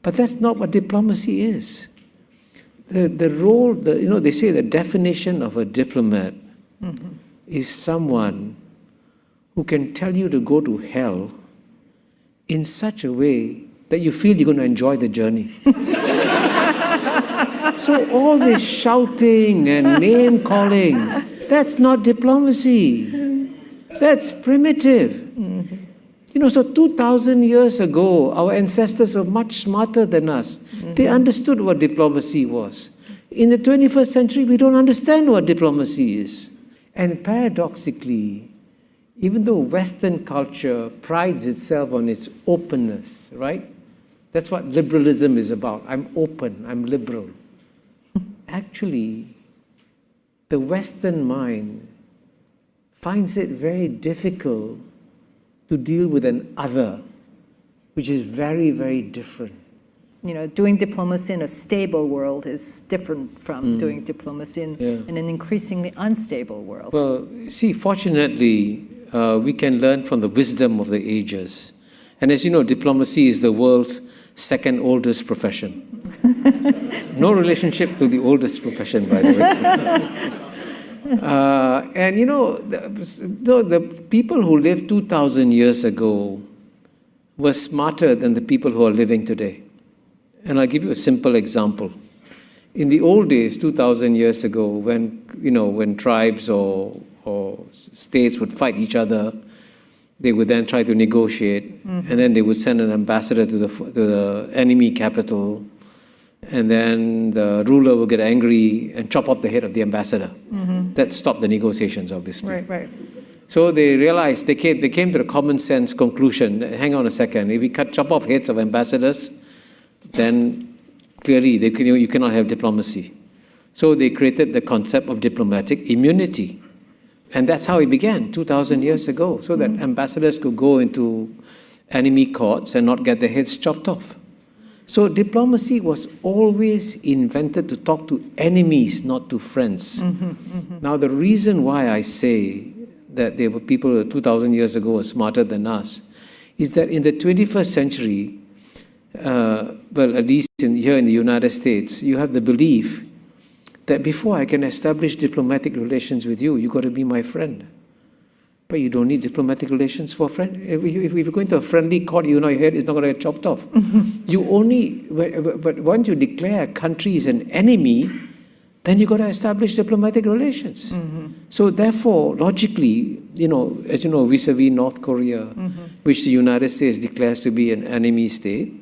But that's not what diplomacy is. The role, they say the definition of a diplomat is someone who can tell you to go to hell in such a way that you feel you're going to enjoy the journey. So all this shouting and name-calling, that's not diplomacy. That's primitive. So 2,000 years ago, our ancestors were much smarter than us. They understood what diplomacy was. In the 21st century, we don't understand what diplomacy is. And paradoxically, even though Western culture prides itself on its openness, right? That's what liberalism is about. I'm open, I'm liberal. Actually, the Western mind finds it very difficult to deal with an other, which is very, very different. Doing diplomacy in a stable world is different from doing diplomacy in an increasingly unstable world. Well, see, fortunately, we can learn from the wisdom of the ages. And as you know, diplomacy is the world's second oldest profession. No relationship to the oldest profession, by the way. And the people who lived 2,000 years ago were smarter than the people who are living today. And I'll give you a simple example. In the old days, 2,000 years ago, when tribes or states would fight each other, they would then try to negotiate, and then they would send an ambassador to the enemy capital, and then the ruler would get angry and chop off the head of the ambassador. That stopped the negotiations, obviously. Right. So they realized, they came to the common sense conclusion, hang on a second, if we chop off heads of ambassadors, then clearly you cannot have diplomacy. So they created the concept of diplomatic immunity. And that's how it began 2,000 years ago, so that ambassadors could go into enemy courts and not get their heads chopped off. So diplomacy was always invented to talk to enemies, not to friends. Now the reason why I say that there were people 2,000 years ago were smarter than us is that in the 21st century, well, at least here in the United States, you have the belief that before I can establish diplomatic relations with you, you've got to be my friend. But you don't need diplomatic relations for a friend. If you're going to a friendly court, your head is not going to get chopped off. But once you declare a country is an enemy, then you've got to establish diplomatic relations. So therefore, logically, as you know, vis-a-vis North Korea, which the United States declares to be an enemy state,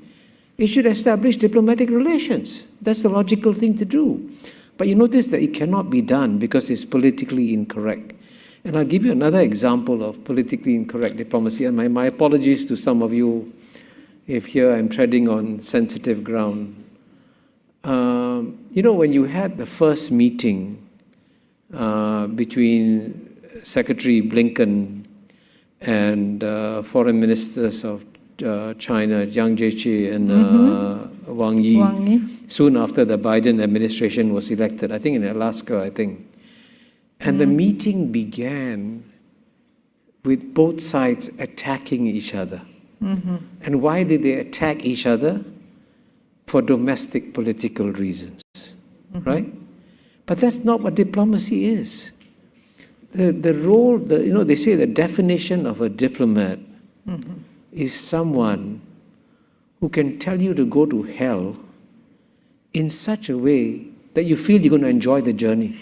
it should establish diplomatic relations. That's the logical thing to do. But you notice that it cannot be done because it's politically incorrect. And I'll give you another example of politically incorrect diplomacy. And my apologies to some of you if here I'm treading on sensitive ground. When you had the first meeting between Secretary Blinken and foreign ministers of China, Jiang Jiechi and Wang Yi, soon after the Biden administration was elected, I think in Alaska, And the meeting began with both sides attacking each other. And why did they attack each other? For domestic political reasons, right? But that's not what diplomacy is. The role, they say the definition of a diplomat is someone who can tell you to go to hell in such a way that you feel you're going to enjoy the journey.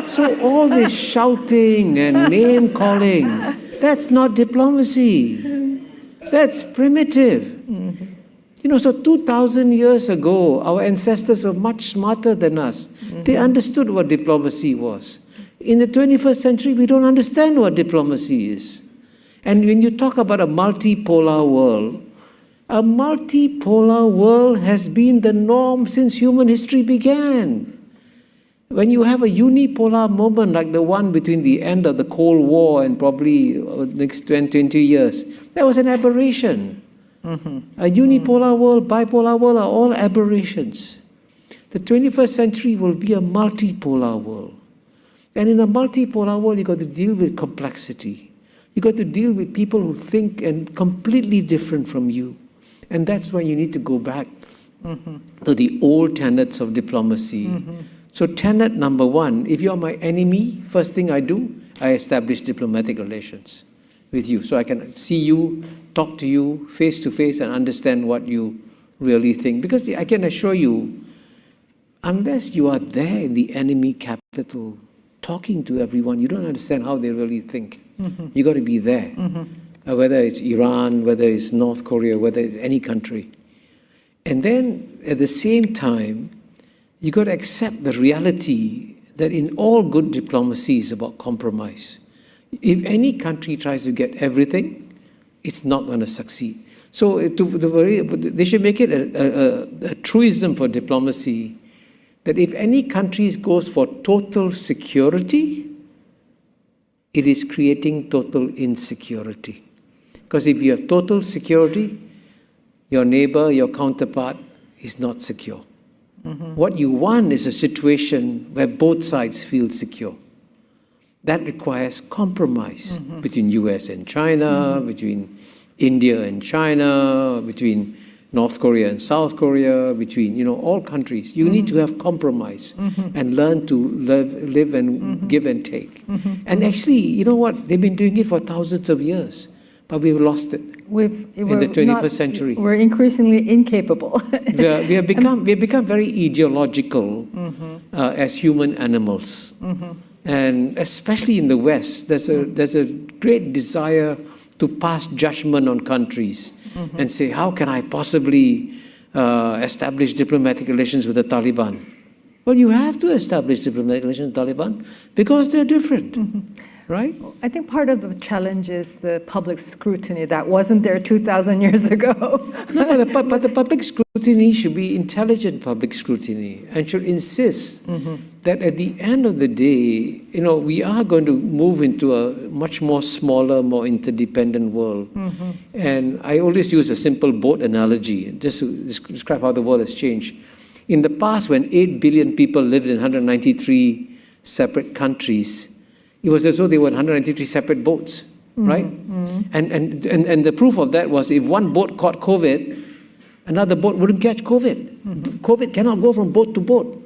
So all this shouting and name-calling, that's not diplomacy. That's primitive. So 2,000 years ago, our ancestors were much smarter than us. They understood what diplomacy was. In the 21st century, we don't understand what diplomacy is. And when you talk about a multipolar world has been the norm since human history began. When you have a unipolar moment like the one between the end of the Cold War and probably next 20 years, that was an aberration. A unipolar world, bipolar world are all aberrations. The 21st century will be a multipolar world. And in a multipolar world, you've got to deal with complexity. You've got to deal with people who think and completely different from you. And that's why you need to go back to the old tenets of diplomacy. So tenet number one, if you're my enemy, first thing I do, I establish diplomatic relations with you. So I can see you, talk to you face to face and understand what you really think. Because I can assure you, unless you are there in the enemy capital, talking to everyone, you don't understand how they really think. You got to be there. Whether it's Iran, whether it's North Korea, whether it's any country. And then at the same time, you got to accept the reality that in all good diplomacy is about compromise. If any country tries to get everything, it's not going to succeed. So they should make it a truism for diplomacy that if any country goes for total security, it is creating total insecurity. Because if you have total security, your neighbor, your counterpart is not secure. What you want is a situation where both sides feel secure. That requires compromise between US and China, between India and China, between North Korea and South Korea, between all countries. You need to have compromise and learn to live and give and take. And actually, you know what? They've been doing it for thousands of years, but we've lost it. In the 21st century. We're increasingly incapable. we have become very ideological as human animals. And especially in the West, there's a great desire to pass judgment on countries and say, how can I possibly establish diplomatic relations with the Taliban? Well, you have to establish diplomatic relations with the Taliban because they're different. Right? I think part of the challenge is the public scrutiny that wasn't there 2,000 years ago. No, but the public scrutiny should be intelligent public scrutiny and should insist that at the end of the day, we are going to move into a much more smaller, more interdependent world. And I always use a simple boat analogy just to describe how the world has changed. In the past, when 8 billion people lived in 193 separate countries, it was as though they were 193 separate boats, right? And the proof of that was if one boat caught COVID, another boat wouldn't catch COVID. COVID cannot go from boat to boat.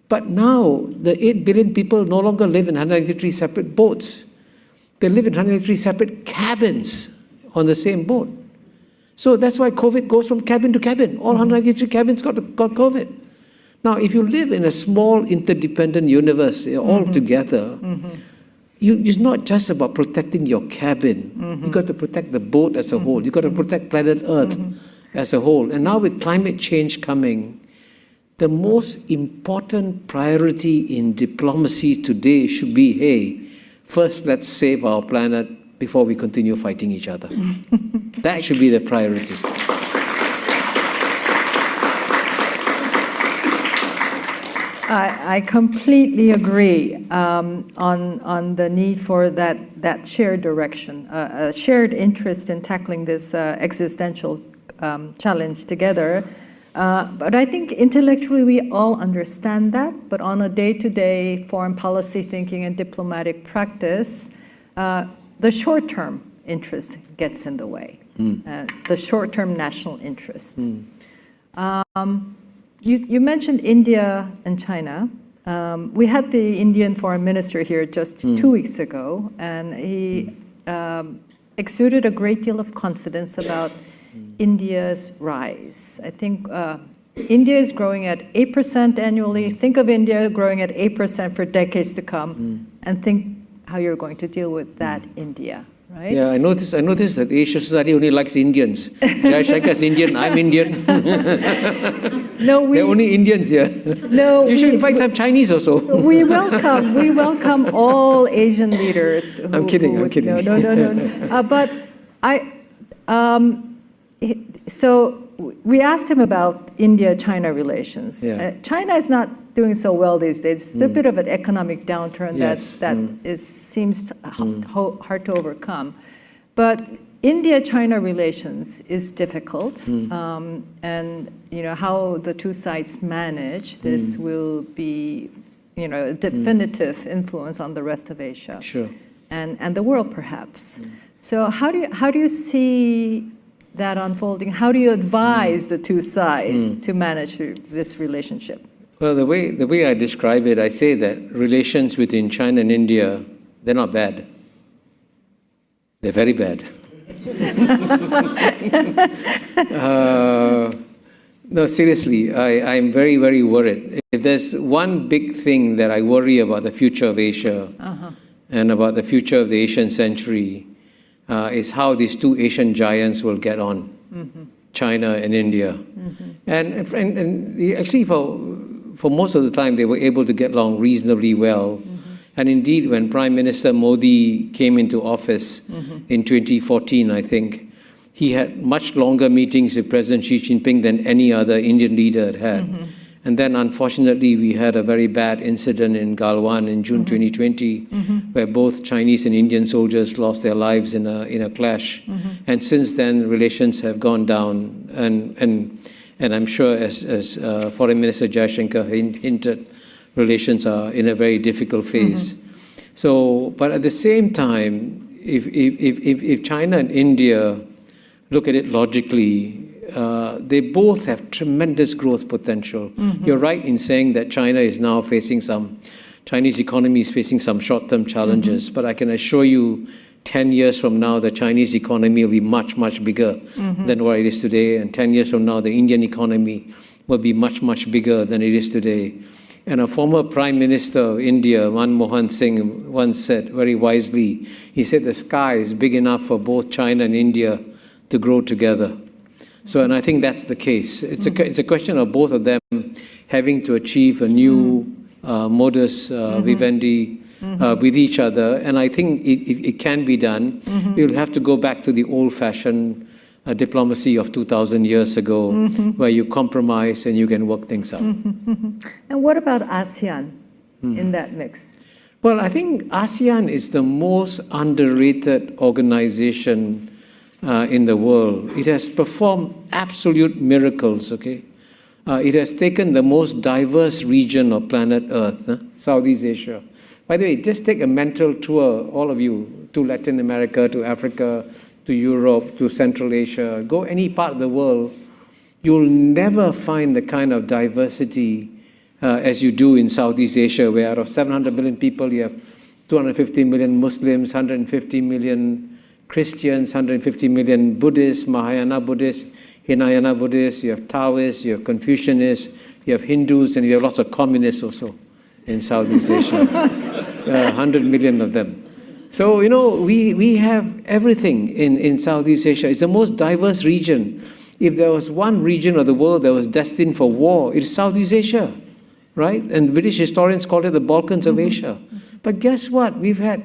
But now, the 8 billion people no longer live in 193 separate boats. They live in 193 separate cabins on the same boat. So that's why COVID goes from cabin to cabin. All 193 cabins got COVID. Now, if you live in a small interdependent universe all together, it's not just about protecting your cabin. You got to protect the boat as a whole. You got to protect planet Earth as a whole. And now with climate change coming, the most important priority in diplomacy today should be, hey, first let's save our planet before we continue fighting each other. That should be the priority. I completely agree on the need for that shared direction, a shared interest in tackling this existential challenge together. But I think intellectually we all understand that, but on a day-to-day foreign policy thinking and diplomatic practice, the short-term interest gets in the way, the short-term national interest. You mentioned India and China. We had the Indian foreign minister here just 2 weeks ago, and he exuded a great deal of confidence about India's rise. I think India is growing at 8% annually. Think of India growing at 8% for decades to come, and think how you're going to deal with that India. Right? Yeah, I noticed that Asia Society only likes Indians. Jai Shankar is Indian, I'm Indian. No, they're only Indians here. No, you should invite some Chinese also. We welcome all Asian leaders. I'm kidding. No. But so we asked him about India-China relations. Yeah. China is not doing so well these days. It's a bit of an economic downturn that seems hard to overcome. But India-China relations is difficult, and how the two sides manage this will be, a definitive influence on the rest of Asia, sure, and the world perhaps. So how do you see that unfolding? How do you advise the two sides to manage this relationship? Well, the way I describe it, I say that relations between China and India, they're not bad. They're very bad. No, seriously, I'm very, very worried. If there's one big thing that I worry about the future of Asia and about the future of the Asian century, is how these two Asian giants will get on, China and India. And actually, for most of the time, they were able to get along reasonably well. And indeed, when Prime Minister Modi came into office in 2014, I think, he had much longer meetings with President Xi Jinping than any other Indian leader had. And then, unfortunately, we had a very bad incident in Galwan in June 2020, where both Chinese and Indian soldiers lost their lives in a clash. And since then, relations have gone down. And I'm sure, as Foreign Minister Jaishankar hinted, relations are in a very difficult phase. So, but at the same time, if China and India look at it logically, they both have tremendous growth potential. You're right in saying that Chinese economy is facing some short-term challenges, but I can assure you 10 years from now, the Chinese economy will be much, much bigger than what it is today. And 10 years from now, the Indian economy will be much, much bigger than it is today. And a former Prime Minister of India, Manmohan Singh, once said very wisely, he said the sky is big enough for both China and India to grow together. So, and I think that's the case. It's a question of both of them having to achieve a new modus vivendi with each other. And I think it can be done. You'll have to go back to the old-fashioned diplomacy of 2,000 years ago, where you compromise and you can work things out. And what about ASEAN in that mix? Well, I think ASEAN is the most underrated organization in the world. It has performed absolute miracles, okay? It has taken the most diverse region of planet Earth, Southeast Asia. By the way, just take a mental tour, all of you, to Latin America, to Africa, to Europe, to Central Asia. Go any part of the world, you'll never find the kind of diversity as you do in Southeast Asia, where out of 700 million people, you have 250 million Muslims, 150 million Christians, 150 million Buddhists, Mahayana Buddhists, Hinayana Buddhists, you have Taoists, you have Confucianists, you have Hindus, and you have lots of communists also in Southeast Asia. 100 million of them. So, you know, we have everything in Southeast Asia. It's the most diverse region. If there was one region of the world that was destined for war, it's Southeast Asia, right? And British historians call it the Balkans of Asia. But guess what? We've had,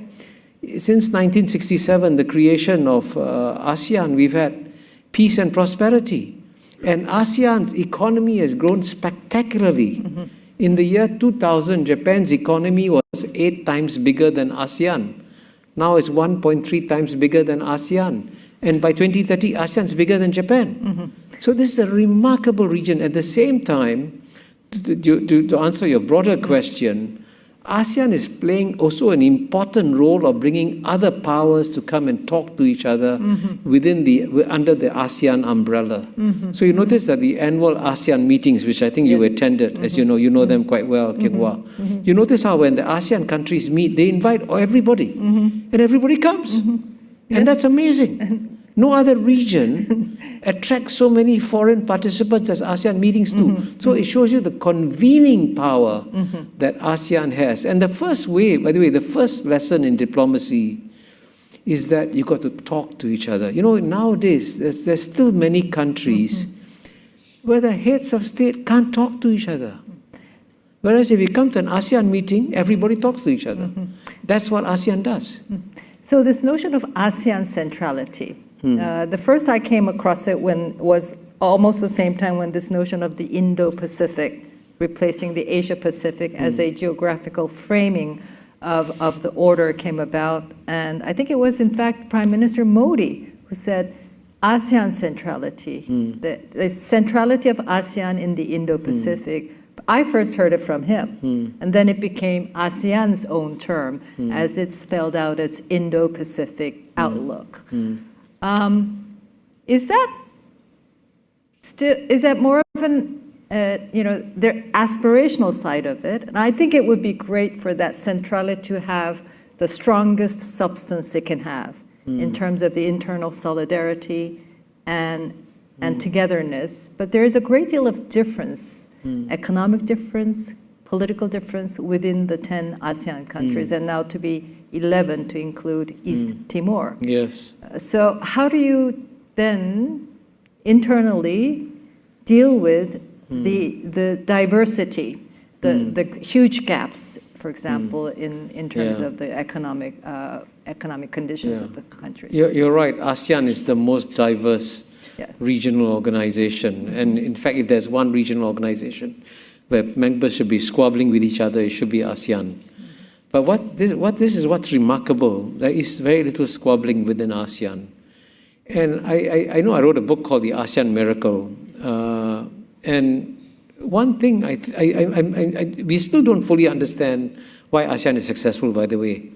since 1967, the creation of ASEAN, we've had peace and prosperity. And ASEAN's economy has grown spectacularly. In the year 2000, Japan's economy was 8 times bigger than ASEAN. Now it's 1.3 times bigger than ASEAN. And by 2030, ASEAN is bigger than Japan. So this is a remarkable region. At the same time, to answer your broader question, ASEAN is playing also an important role of bringing other powers to come and talk to each other under the ASEAN umbrella. So you notice that the annual ASEAN meetings, which I think you attended, as you know them quite well, Kiek Hua. You notice how when the ASEAN countries meet, they invite everybody, and everybody comes. And that's amazing. No other region attracts so many foreign participants as ASEAN meetings do. So it shows you the convening power that ASEAN has. And the first way, by the way, the first lesson in diplomacy is that you got to talk to each other. You know, nowadays, there's still many countries where the heads of state can't talk to each other. Whereas if you come to an ASEAN meeting, everybody talks to each other. That's what ASEAN does. So this notion of ASEAN centrality, the first I came across it was almost the same time when this notion of the Indo-Pacific, replacing the Asia-Pacific as a geographical framing of the order came about. And I think it was, in fact, Prime Minister Modi who said ASEAN centrality, the centrality of ASEAN in the Indo-Pacific. I first heard it from him, and then it became ASEAN's own term as it's spelled out as Indo-Pacific outlook. Is that still, is that more of an, the aspirational side of it? And I think it would be great for that centrality to have the strongest substance it can have in terms of the internal solidarity and togetherness. But there is a great deal of difference, economic difference, political difference within the 10 ASEAN countries, and now to be 11 to include East Timor. Yes. So how do you then internally deal with the diversity, the huge gaps, for example, in terms of the economic conditions of the countries? You're right. ASEAN is the most diverse regional organization. And in fact, if there's one regional organization where members should be squabbling with each other, it should be ASEAN. But what's remarkable, there is very little squabbling within ASEAN. And I know I wrote a book called The ASEAN Miracle. And one thing, we still don't fully understand why ASEAN is successful, by the way.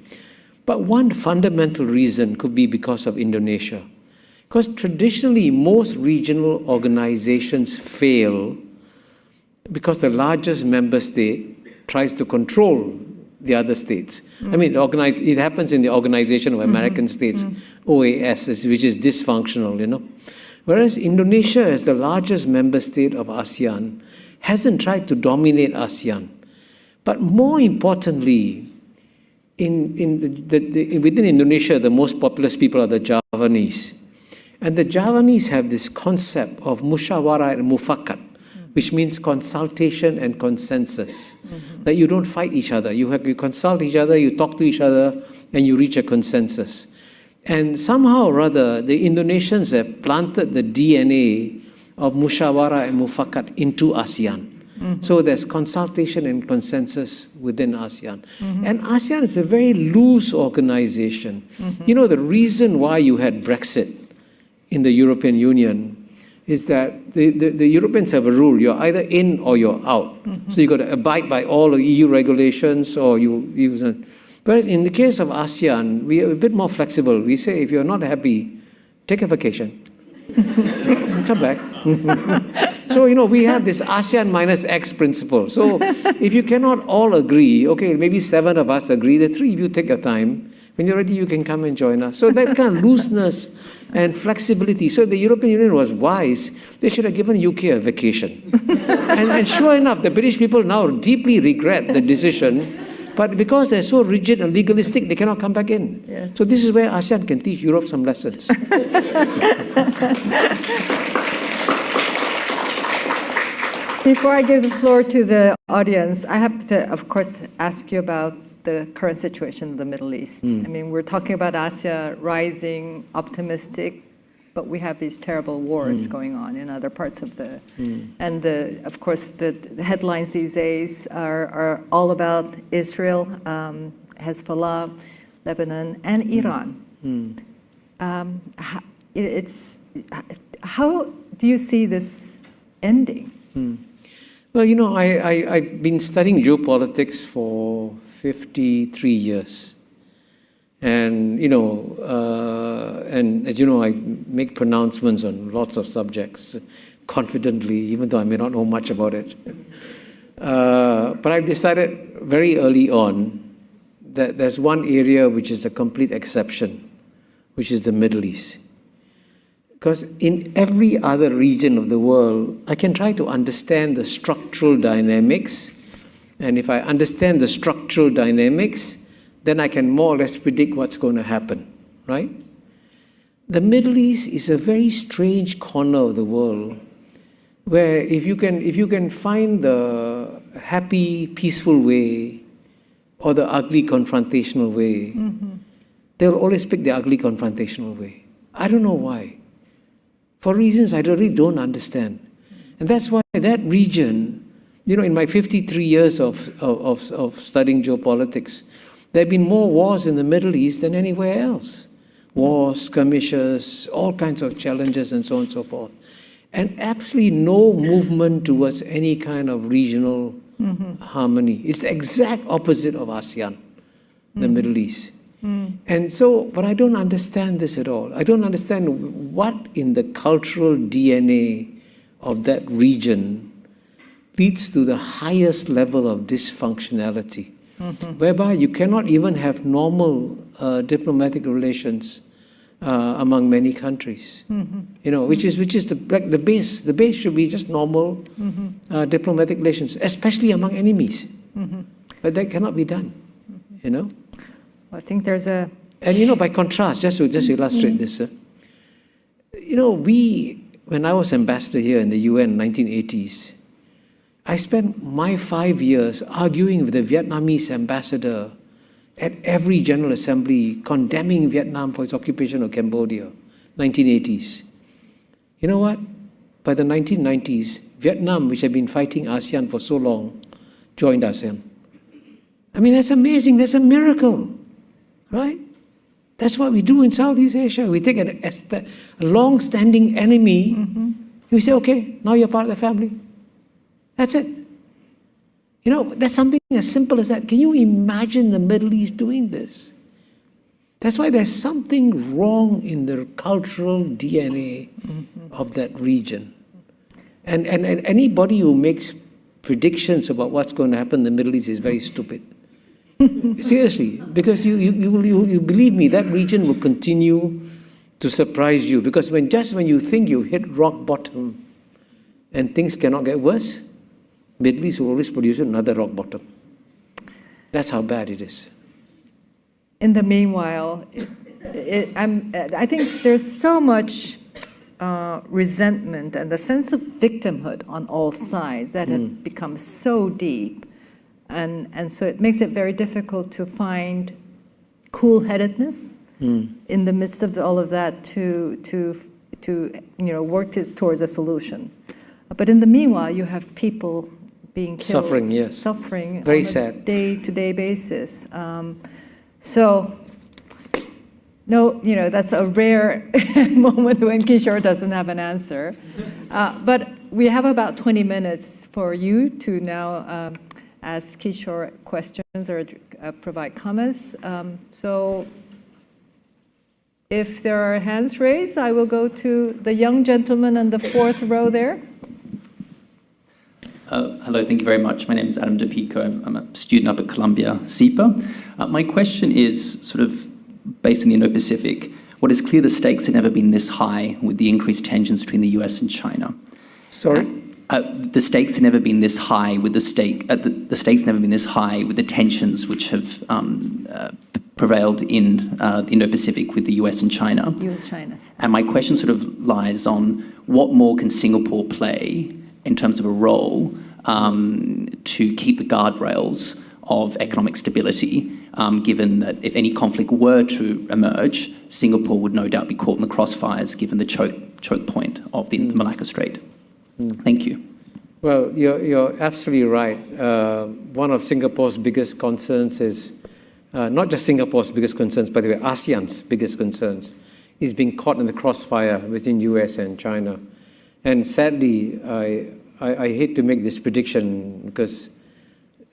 But one fundamental reason could be because of Indonesia. Because traditionally, most regional organizations fail because the largest member state tries to control the other states. I mean, it happens in the Organization of American States, OAS, which is dysfunctional, Whereas Indonesia, as the largest member state of ASEAN, hasn't tried to dominate ASEAN. But more importantly, within Indonesia, the most populous people are the Javanese. And the Javanese have this concept of musyawarah and mufakat, which means consultation and consensus. That you don't fight each other. You consult each other, you talk to each other, and you reach a consensus. And somehow or other, the Indonesians have planted the DNA of musyawarah and mufakat into ASEAN. So there's consultation and consensus within ASEAN. And ASEAN is a very loose organization. The reason why you had Brexit in the European Union is that the Europeans have a rule: you're either in or you're out. So you've got to abide by all the EU regulations, or you use it. Whereas in the case of ASEAN, we are a bit more flexible. We say, if you're not happy, take a vacation. Come back. So, we have this ASEAN minus X principle. So if you cannot all agree, okay, maybe 7 of us agree, the 3 of you take your time. When you're ready, you can come and join us. So that kind of looseness and flexibility. So the European Union was wise. They should have given UK a vacation. and sure enough, the British people now deeply regret the decision. But because they're so rigid and legalistic, they cannot come back in. Yes. So this is where ASEAN can teach Europe some lessons. Before I give the floor to the audience, I have to, of course, ask you about the current situation in the Middle East. I mean, we're talking about Asia rising, optimistic, but we have these terrible wars going on in other parts of the... And, of course, the headlines these days are all about Israel, Hezbollah, Lebanon, and Iran. How do you see this ending? Well, I've been studying geopolitics for 53 years. And, and as you know, I make pronouncements on lots of subjects confidently, even though I may not know much about it. But I've decided very early on that there's one area which is a complete exception, which is the Middle East. Because in every other region of the world, I can try to understand the structural dynamics. And if I understand the structural dynamics, then I can more or less predict what's going to happen, right? The Middle East is a very strange corner of the world where if you can find the happy, peaceful way or the ugly, confrontational way, they'll always pick the ugly, confrontational way. I don't know why. For reasons I really don't understand. And that's why that region, in my 53 years of studying geopolitics, there have been more wars in the Middle East than anywhere else. Wars, skirmishes, all kinds of challenges and so on and so forth. And absolutely no movement towards any kind of regional harmony. It's the exact opposite of ASEAN, the Middle East. And so, but I don't understand this at all. I don't understand what in the cultural DNA of that region leads to the highest level of dysfunctionality, whereby you cannot even have normal diplomatic relations among many countries. Which is the base. The base should be just normal diplomatic relations, especially among enemies. But that cannot be done. I think there's a... And by contrast, just to illustrate this, when I was ambassador here in the UN in the 1980s, I spent my 5 years arguing with the Vietnamese ambassador at every General Assembly, condemning Vietnam for its occupation of Cambodia, 1980s. You know what? By the 1990s, Vietnam, which had been fighting ASEAN for so long, joined ASEAN. I mean, that's amazing. That's a miracle, right? That's what we do in Southeast Asia. We take a long-standing enemy, we say, okay, now you're part of the family. That's it. That's something as simple as that. Can you imagine the Middle East doing this? That's why there's something wrong in the cultural DNA of that region. And anybody who makes predictions about what's going to happen in the Middle East is very stupid. Seriously, because you believe me, that region will continue to surprise you. Because when you think you hit rock bottom and things cannot get worse, Middle East will always produce another rock bottom. That's how bad it is. In the meanwhile, I think there's so much resentment and the sense of victimhood on all sides that have become so deep. And so it makes it very difficult to find cool-headedness in the midst of all of that to work towards a solution. But in the meanwhile, you have people being killed, suffering very on sad. a day-to-day basis. So that's a rare moment when Kishore doesn't have an answer. But we have about 20 minutes for you to now ask Kishore questions or provide comments. So if there are hands raised, I will go to the young gentleman on the fourth row there. Hello, thank you very much. My name is Adam DePico. I'm a student up at Columbia, CEPA. My question is sort of based in the Indo-Pacific. What is clear, the stakes have never been this high with the increased tensions between the US and China. Sorry? The stakes have never been this high with the stakes never been this high with the tensions which have prevailed in the Indo-Pacific with the US and China. US-China. And my question sort of lies on what more can Singapore play in terms of a role to keep the guardrails of economic stability, given that if any conflict were to emerge, Singapore would no doubt be caught in the crossfires given the choke point of the Malacca Strait. Thank you. Well, you're absolutely right. One of Singapore's biggest concerns is, not just Singapore's biggest concerns, by the way, ASEAN's biggest concerns, is being caught in the crossfire between US and China. And sadly, I hate to make this prediction because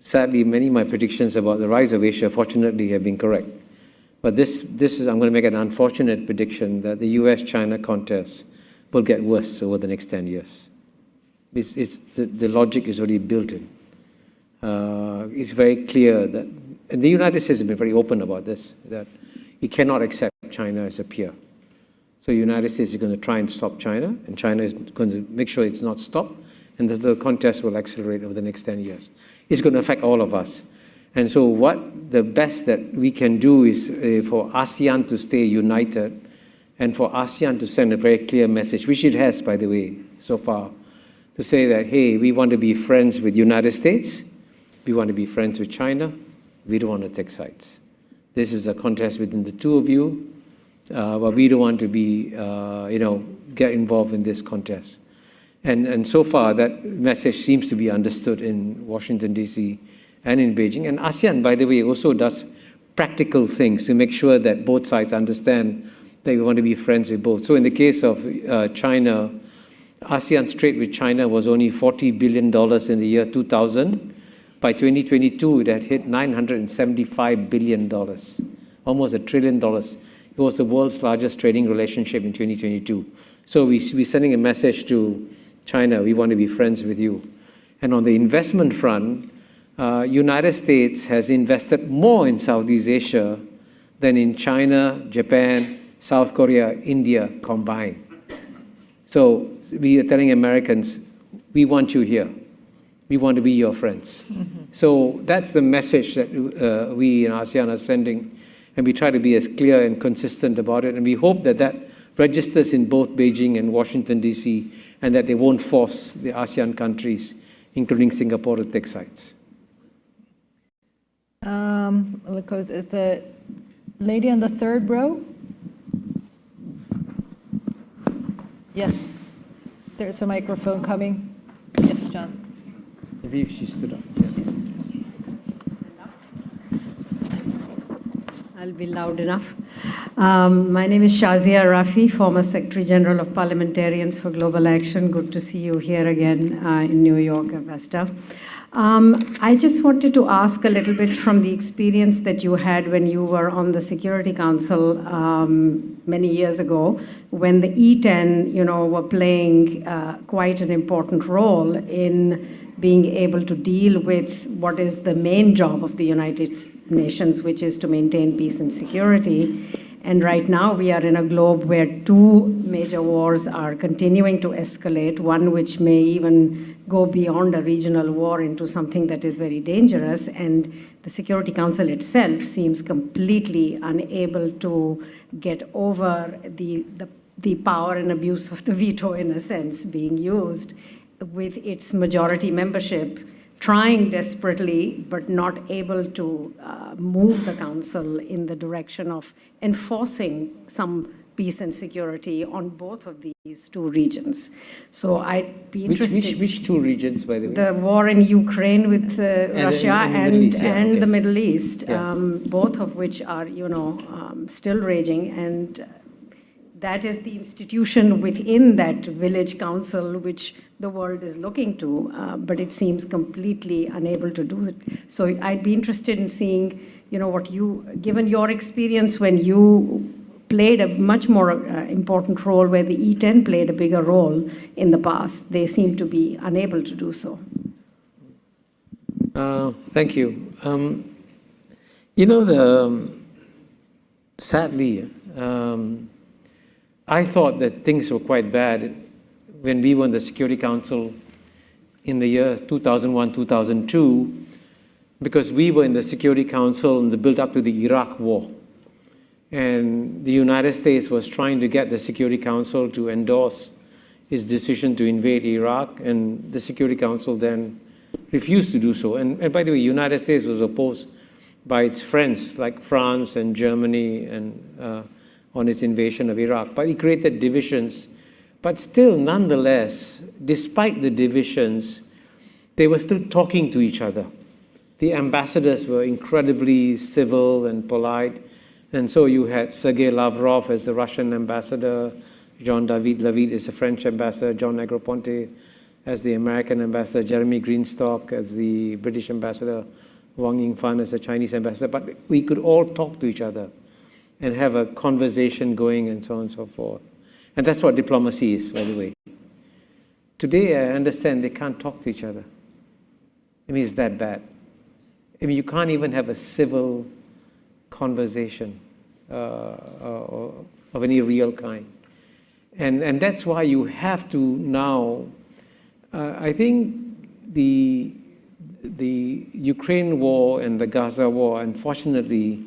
sadly, many of my predictions about the rise of Asia, fortunately, have been correct. But this is, I'm going to make an unfortunate prediction that the US-China contest will get worse over the next 10 years. The logic is already built in. It's very clear that, and the United States has been very open about this, that it cannot accept China as a peer. So the United States is going to try and stop China, and China is going to make sure it's not stopped, and that the contest will accelerate over the next 10 years. It's going to affect all of us. And so what the best that we can do is for ASEAN to stay united and for ASEAN to send a very clear message, which it has, by the way, so far, to say that, hey, we want to be friends with the United States, we want to be friends with China, we don't want to take sides. This is a contest between the two of you, but we don't want to be, get involved in this contest. And so far, that message seems to be understood in Washington, D.C. and in Beijing. And ASEAN, by the way, also does practical things to make sure that both sides understand that we want to be friends with both. So in the case of China, ASEAN's trade with China was only $40 billion in the year 2000. By 2022, it had hit $975 billion, almost $1 trillion. It was the world's largest trading relationship in 2022. So we're sending a message to China, we want to be friends with you. And on the investment front, United States has invested more in Southeast Asia than in China, Japan, South Korea, India combined. So we are telling Americans, we want you here. We want to be your friends. So that's the message that we in ASEAN are sending, and we try to be as clear and consistent about it, and we hope that that registers in both Beijing and Washington, D.C., and that they won't force the ASEAN countries, including Singapore, to take sides. Look at the lady on the third row. Yes, there's a microphone coming. Yes, John. I believe she stood up. Yes. I'll be loud enough. My name is Shazia Rafi, former Secretary General of Parliamentarians for Global Action. Good to see you here again in New York, Augusta. I just wanted to ask a little bit from the experience that you had when you were on the Security Council many years ago, when the E10, were playing quite an important role in being able to deal with what is the main job of the United Nations, which is to maintain peace and security. And right now we are in a globe where two major wars are continuing to escalate, one which may even go beyond a regional war into something that is very dangerous. And the Security Council itself seems completely unable to get over the power and abuse of the veto, in a sense, being used, with its majority membership trying desperately but not able to move the council in the direction of enforcing some peace and security on both of these two regions. So I'd be interested. Which two regions, by the way? The war in Ukraine with Russia and the Middle East, both of which are, still raging, and that is the institution within that village council which the world is looking to, but it seems completely unable to do it. So I'd be interested in seeing, given your experience when you played a much more important role, where the E10 played a bigger role in the past, they seem to be unable to do so. Thank you. Sadly, I thought that things were quite bad when we were in the Security Council in the year 2001, 2002, because we were in the Security Council in the build-up to the Iraq War. And the United States was trying to get the Security Council to endorse its decision to invade Iraq, and the Security Council then refused to do so. And by the way, the United States was opposed by its friends like France and Germany and on its invasion of Iraq. But it created divisions. But still, nonetheless, despite the divisions, they were still talking to each other. The ambassadors were incredibly civil and polite. And so you had Sergei Lavrov as the Russian ambassador, Jean-David Lavitte as the French ambassador, John Negroponte as the American ambassador, Jeremy Greenstock as the British ambassador, Wang Yingfan as the Chinese ambassador. But we could all talk to each other and have a conversation going and so on and so forth. And that's what diplomacy is, by the way. Today, I understand they can't talk to each other. I mean, it's that bad. I mean, you can't even have a civil conversation of any real kind. And that's why you have to now, I think the Ukraine war and the Gaza war, unfortunately,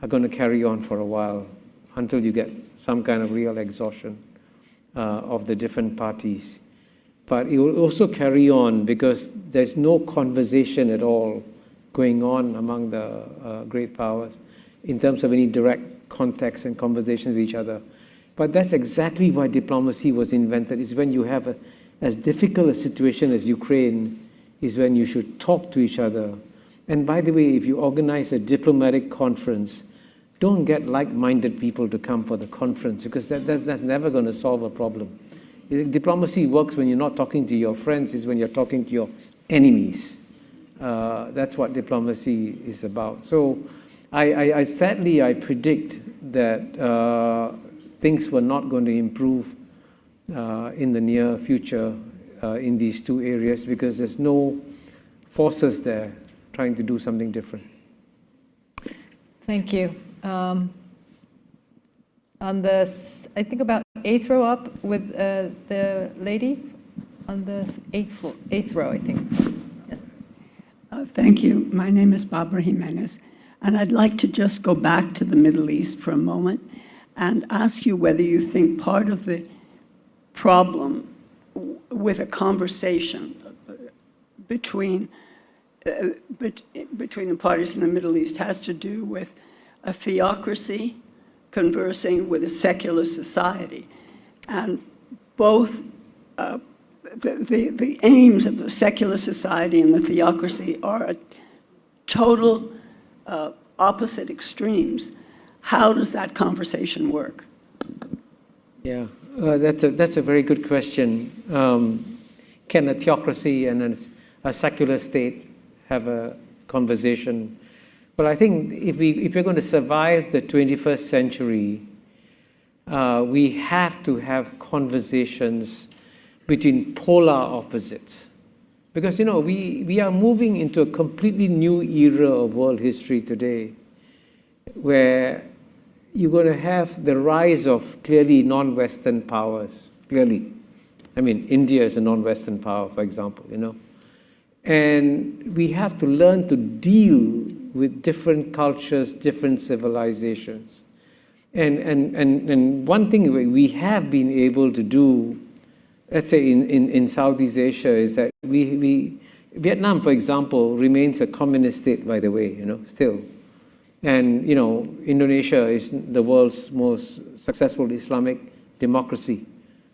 are going to carry on for a while until you get some kind of real exhaustion of the different parties. But it will also carry on because there's no conversation at all going on among the great powers in terms of any direct contacts and conversations with each other. But that's exactly why diplomacy was invented, is when you have as difficult a situation as Ukraine, is when you should talk to each other. And by the way, if you organize a diplomatic conference, don't get like-minded people to come for the conference, because that's never going to solve a problem. Diplomacy works when you're not talking to your friends, is when you're talking to your enemies. That's what diplomacy is about. So I sadly predict that things were not going to improve in the near future in these two areas because there's no forces there trying to do something different. Thank you. On the, I think about 8th row up with the lady on the 8th row, I think. Thank you. My name is Barbara Jimenez, and I'd like to just go back to the Middle East for a moment and ask you whether you think part of the problem with a conversation between the parties in the Middle East has to do with a theocracy conversing with a secular society. And both the aims of the secular society and the theocracy are at total opposite extremes. How does that conversation work? Yeah, that's a very good question. Can a theocracy and a secular state have a conversation? Well, I think if we're going to survive the 21st century, we have to have conversations between polar opposites. Because, you know, we are moving into a completely new era of world history today, where you're going to have the rise of clearly non-Western powers, clearly. I mean, India is a non-Western power, for example, you know. And we have to learn to deal with different cultures, different civilizations. And one thing we have been able to do, let's say in Southeast Asia, is that Vietnam, for example, remains a communist state, by the way, you know, still. And, you know, Indonesia is the world's most successful Islamic democracy.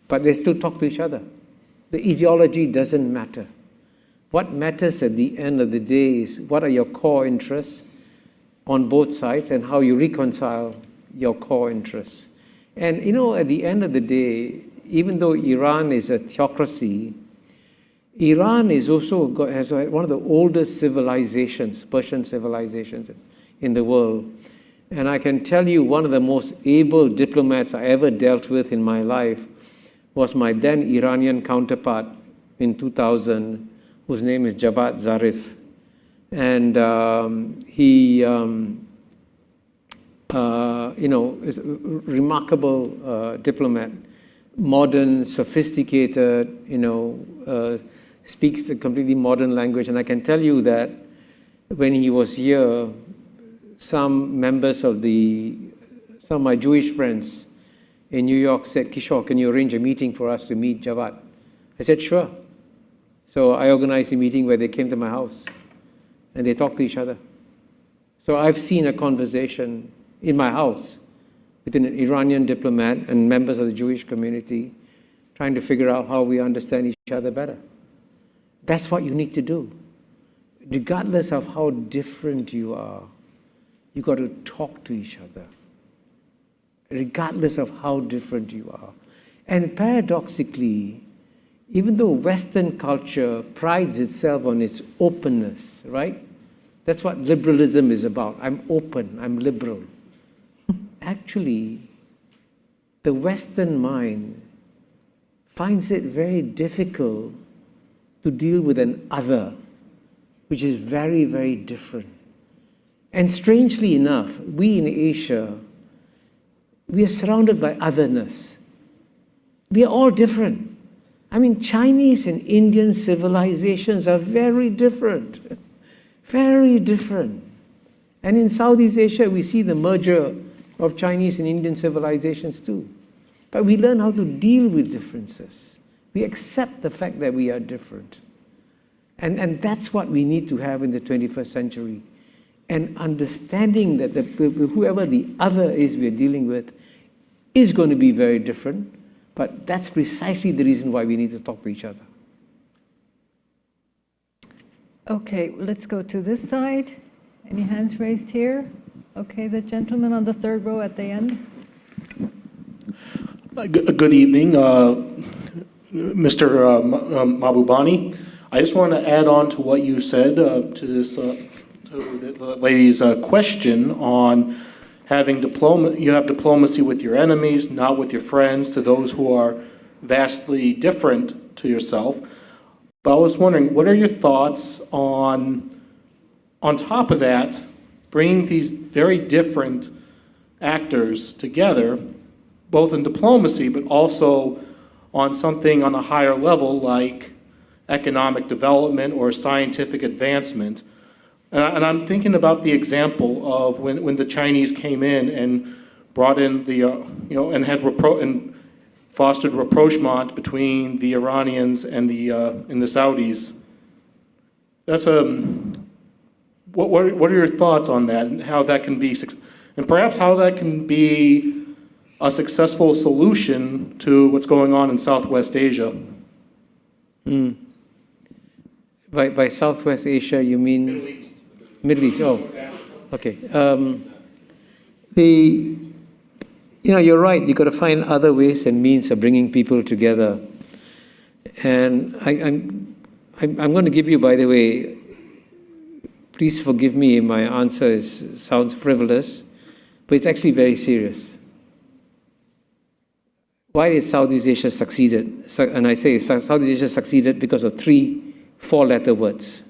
But they still talk to each other. The ideology doesn't matter. What matters at the end of the day is what are your core interests on both sides and how you reconcile your core interests. And, you know, at the end of the day, even though Iran is a theocracy, Iran is also has one of the oldest civilizations, Persian civilizations in the world. And I can tell you one of the most able diplomats I ever dealt with in my life was my then Iranian counterpart in 2000, whose name is Javad Zarif. And he, you know, is a remarkable diplomat, modern, sophisticated, you know, speaks a completely modern language. And I can tell you that when he was here, some members of some of my Jewish friends in New York said, Kishore, can you arrange a meeting for us to meet Javad? I said, sure. So I organized a meeting where they came to my house and they talked to each other. So I've seen a conversation in my house between an Iranian diplomat and members of the Jewish community trying to figure out how we understand each other better. That's what you need to do. Regardless of how different you are, you got to talk to each other, regardless of how different you are. And paradoxically, even though Western culture prides itself on its openness, right? That's what liberalism is about. I'm open, I'm liberal. Actually, the Western mind finds it very difficult to deal with an other, which is very, very different. And strangely enough, we in Asia, we are surrounded by otherness. We are all different. I mean, Chinese and Indian civilizations are very different, very different. And in Southeast Asia, we see the merger of Chinese and Indian civilizations too. But we learn how to deal with differences. We accept the fact that we are different. And that's what we need to have in the 21st century. And understanding that whoever the other is we're dealing with is going to be very different. But that's precisely the reason why we need to talk to each other. Okay, let's go to this side. Any hands raised here? Okay, the gentleman on the third row at the end. Good evening, Mr. Mahbubani. I just want to add on to what you said to the lady's question on having you have diplomacy with your enemies, not with your friends, to those who are vastly different to yourself. But I was wondering, what are your thoughts on top of that, bringing these very different actors together, both in diplomacy, but also on something on a higher level like economic development or scientific advancement? And I'm thinking about the example of when the Chinese came in and brought in the, and had and fostered rapprochement between the Iranians and the Saudis. That's what are your thoughts on that, and how that can be, and perhaps how that can be a successful solution to what's going on in Southwest Asia? By Southwest Asia, you mean Middle East? Middle East. Oh, okay. You're right. You've got to find other ways and means of bringing people together. And I'm going to give you, by the way, please forgive me, my answer sounds frivolous, but it's actually very serious. Why did Southeast Asia succeeded? And I say Southeast Asia succeeded because of 3 4-letter words.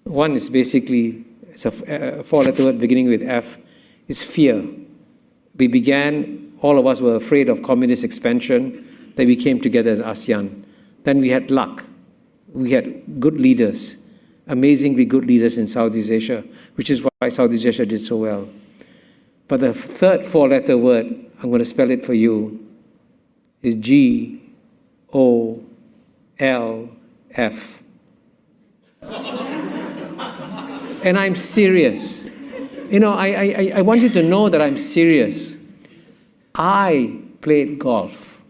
One is basically, it's a 4-letter word beginning with F, is fear. We began, all of us were afraid of communist expansion, then we came together as ASEAN. Then we had luck. We had good leaders, amazingly good leaders in Southeast Asia, which is why Southeast Asia did so well. But the third 4-letter word, I'm going to spell it for you, is GOLF. And I'm serious. I want you to know that I'm serious. I played golf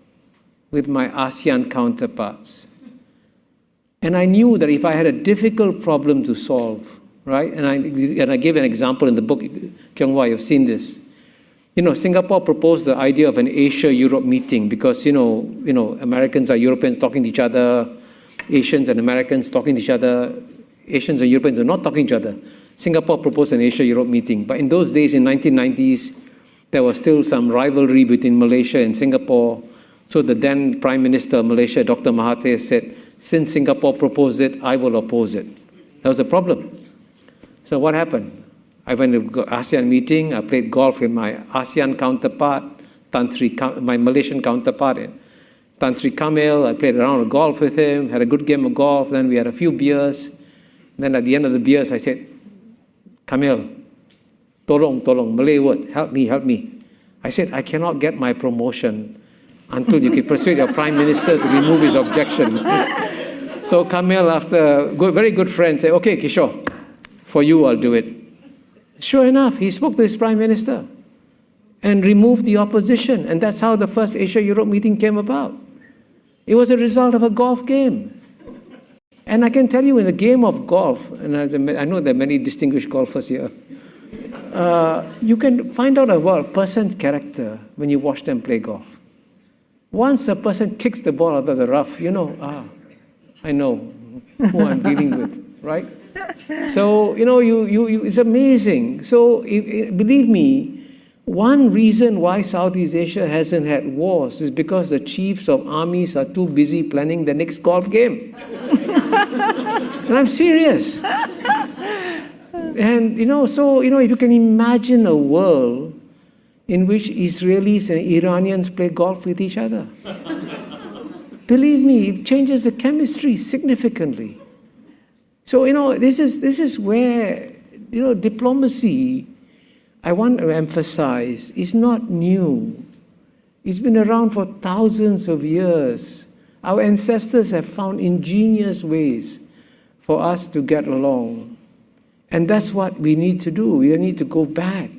with my ASEAN counterparts. And I knew that if I had a difficult problem to solve, right? And I gave an example in the book, Kyung-Hwa, you've seen this. Singapore proposed the idea of an Asia-Europe meeting because, Americans are Europeans talking to each other, Asians and Americans talking to each other, Asians and Europeans are not talking to each other. Singapore proposed an Asia-Europe meeting. But in those days, in 1990s, there was still some rivalry between Malaysia and Singapore. So the then Prime Minister of Malaysia, Dr. Mahathir, said, since Singapore proposed it, I will oppose it. That was the problem. So what happened? I went to ASEAN meeting, I played golf with my ASEAN counterpart, my Malaysian counterpart, Tan Sri Kamil. I played a round of golf with him, had a good game of golf, then we had a few beers. Then at the end of the beers, I said, Kamil, tolong, Malay word, help me. I said, I cannot get my promotion until you can persuade your Prime Minister to remove his objection. So Kamil, after very good friend, said, okay, Kishore, for you I'll do it. Sure enough, he spoke to his Prime Minister and removed the opposition. And that's how the first Asia-Europe meeting came about. It was a result of a golf game. And I can tell you in a game of golf, and I know there are many distinguished golfers here, you can find out about a person's character when you watch them play golf. Once a person kicks the ball out of the rough, I know who I'm dealing with, right? So, it's amazing. So, believe me, one reason why Southeast Asia hasn't had wars is because the chiefs of armies are too busy planning the next golf game. And I'm serious. And, if you can imagine a world in which Israelis and Iranians play golf with each other, believe me, it changes the chemistry significantly. So, this is where, diplomacy, I want to emphasize, is not new. It's been around for thousands of years. Our ancestors have found ingenious ways for us to get along. And that's what we need to do. We need to go back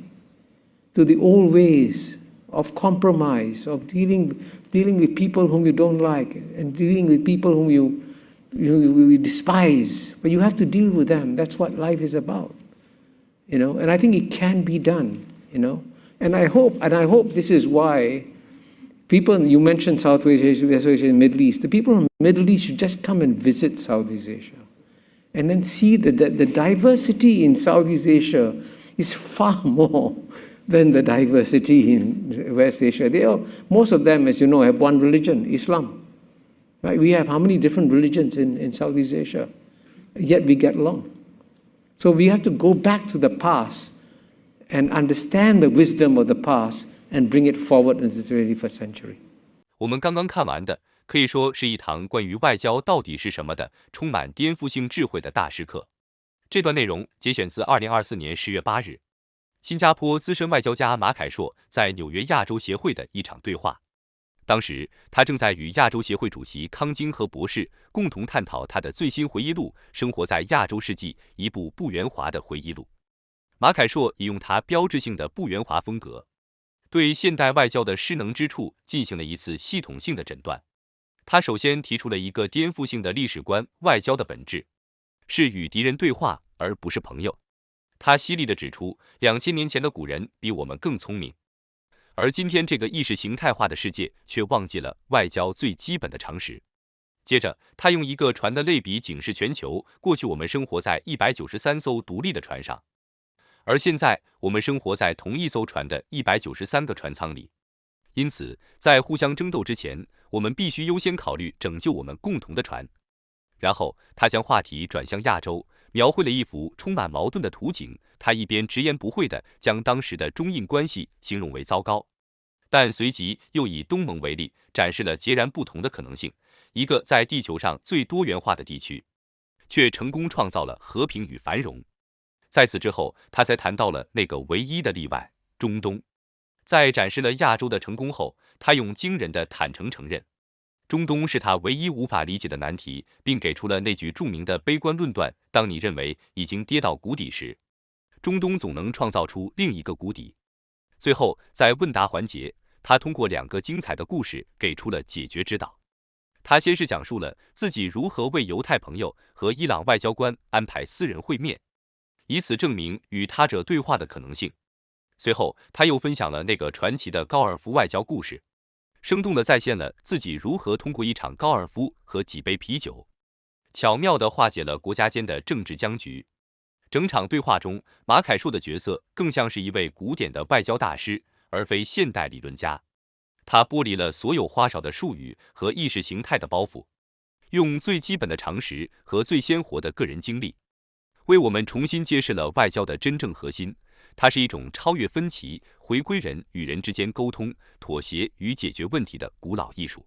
to the old ways of compromise, of dealing with people whom you don't like, and dealing with people whom you despise. But you have to deal with them. That's what life is about. And I think it can be done, And I hope this is why people, you mentioned Southwest Asia, Middle East. The people from the Middle East should just come and visit Southeast Asia and then see the diversity in Southeast Asia is far more than the diversity in West Asia. Most of them, as you know, have one religion, Islam. Right? We have how many different religions in Southeast Asia, yet we get along. So we have to go back to the past and understand the wisdom of the past and bring it forward into the 21st century. 我们刚刚看完的，可以说是一堂关于外交到底是什么的充满颠覆性智慧的大师课。这段内容节选自2024年10月8日，新加坡资深外交家马凯硕在纽约亚洲协会的一场对话。当时他正在与亚洲协会主席康金和博士共同探讨他的最新回忆录《生活在亚洲世纪》，一部不圆滑的回忆录。马凯硕以用他标志性的不圆滑风格，对现代外交的失能之处进行了一次系统性的诊断。他首先提出了一个颠覆性的历史观：外交的本质是与敌人对话，而不是朋友。他犀利地指出，2000年前的古人比我们更聪明，而今天这个意识形态化的世界却忘记了外交最基本的常识。接着，他用一个船的类比警示全球：过去我们生活在193艘独立的船上，而现在我们生活在同一艘船的193个船舱里。因此，在互相争斗之前，我们必须优先考虑拯救我们共同的船。然后，他将话题转向亚洲，描绘了一幅充满矛盾的图景。他一边直言不讳地将当时的中印关系形容为糟糕，但随即又以东盟为例，展示了截然不同的可能性：一个在地球上最多元化的地区，却成功创造了和平与繁荣。在此之后，他才谈到了那个唯一的例外——中东。在展示了亚洲的成功后，他用惊人的坦诚承认，中东是他唯一无法理解的难题，并给出了那句著名的悲观论断：当你认为已经跌到谷底时，中东总能创造出另一个谷底。最后，在问答环节，他通过2个精彩的故事给出了解决之道。他先是讲述了自己如何为犹太朋友和伊朗外交官安排私人会面，以此证明与他者对话的可能性。随后，他又分享了那个传奇的高尔夫外交故事，生动地再现了自己如何通过一场高尔夫和几杯啤酒，巧妙地化解了国家间的政治僵局。整场对话中，马凯硕的角色更像是一位古典的外交大师，而非现代理论家。他剥离了所有花哨的术语和意识形态的包袱，用最基本的常识和最鲜活的个人经历，为我们重新揭示了外交的真正核心。它是一种超越分歧、回归人与人之间沟通、妥协与解决问题的古老艺术。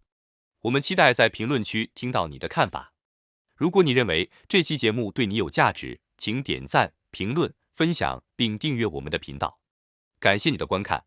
我们期待在评论区听到你的看法。如果你认为这期节目对你有价值，请点赞、评论、分享并订阅我们的频道。感谢你的观看。